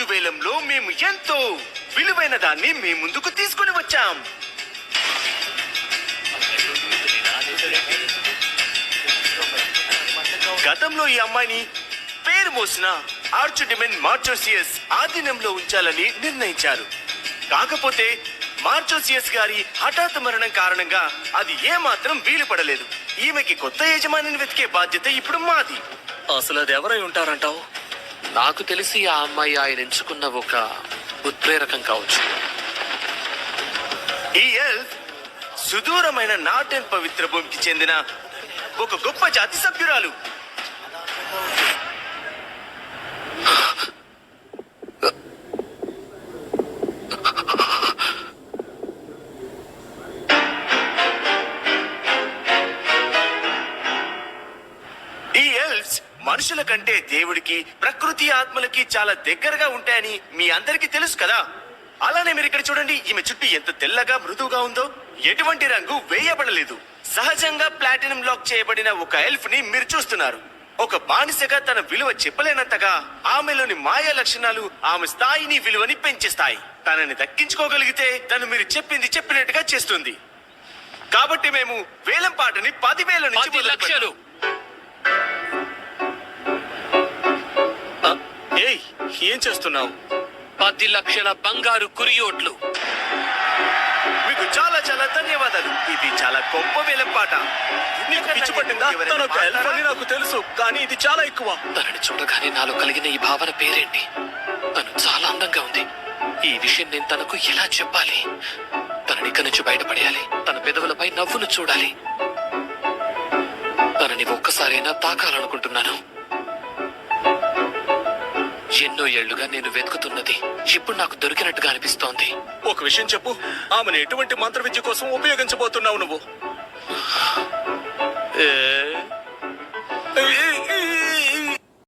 రోజు వేలంలో మేము ఎంతో విలువైన దాన్ని మీ ముందుకు తీసుకుని వచ్చాం. గతంలో ఈ అమ్మాయిని పేరు మోసిన ఆర్చుడిమెన్ మార్చోసియస్ ఆధీనంలో ఉంచాలని నిర్ణయించారు. కాకపోతే మార్చోసియస్ గారి హఠాత్ మరణం కారణంగా అది ఏమాత్రం వీలు పడలేదు. ఈమెకి కొత్త యజమానిని వెతికే బాధ్యత ఇప్పుడు మాది. అసలు అది ఎవరై ఉంటారంటావు? నాకు తెలిసి ఆ అమ్మాయి ఆయన ఎంచుకున్న ఒక ఉత్ప్రేరకం కావచ్చు. ఈ ఎల్ఫ్ సుదూరమైన నార్టన్ పవిత్ర భూమికి చెందిన ఒక గొప్ప జాతి సభ్యురాలు. ఈ ఎల్ఫ్స్ మనుషుల కంటే దేవుడికి, ప్రకృతి ఆత్మలకి చాలా దగ్గరగా ఉంటాయని మీ అందరికీ తెలుసు కదా. అలానే మీరు ఇక్కడ చూడండి, ఈమె చుట్టూ ఎంత తెల్లగా మృదువుగా ఉందో. ఎటువంటి రంగు వేయబడలేదు. సహజంగా ప్లాటినం లాక్ చేయబడిన ఒక ఎల్ఫ్ ని మీరు చూస్తున్నారు. ఒక బానిసగా తన విలువ చెప్పలేనంతగా ఆమెలోని మాయా లక్షణాలు ఆమె స్థాయిని, విలువని పెంచేస్తాయి. తనని దక్కించుకోగలిగితే తను మీరు చెప్పింది చెప్పినట్టుగా చేస్తుంది. కాబట్టి మేము వేలం పాటని 10,000 నుంచి 10 లక్షలు. ఏయ్, ఏం చేస్తున్నావు? 10 లక్షల బంగారు కురియోట్లు. మీకు చాలా చాలా ధన్యవాదాలు. ఇది చాలా గొప్ప వేలం పాట. నీకు పిచ్చి పట్టిందా? తను ఒక ఎల్ఫ్ అని నాకు తెలుసు, కానీ ఇది చాలా ఎక్కువ. తనని చూడగానే నాలో కలిగిన ఈ భావన పేరేంటి? తను చాలా అందంగా ఉంది. ఈ విషయం నేను తనకు ఎలా చెప్పాలి? తనని ఇక్కడి నుంచి బయటపడేయాలి. తన పెదవులపై నవ్వును చూడాలి. తనని ఒక్కసారైనా తాకాలనుకుంటున్నాను. ఎన్నో ఏళ్లుగా నేను వెతుకుతున్నది ఇప్పుడు నాకు దొరికినట్టుగా అనిపిస్తోంది. ఒక విషయం చెప్పు, ఆమెను ఎటువంటి మంత్ర విద్య కోసం ఉపయోగించబోతున్నావు నువ్వు?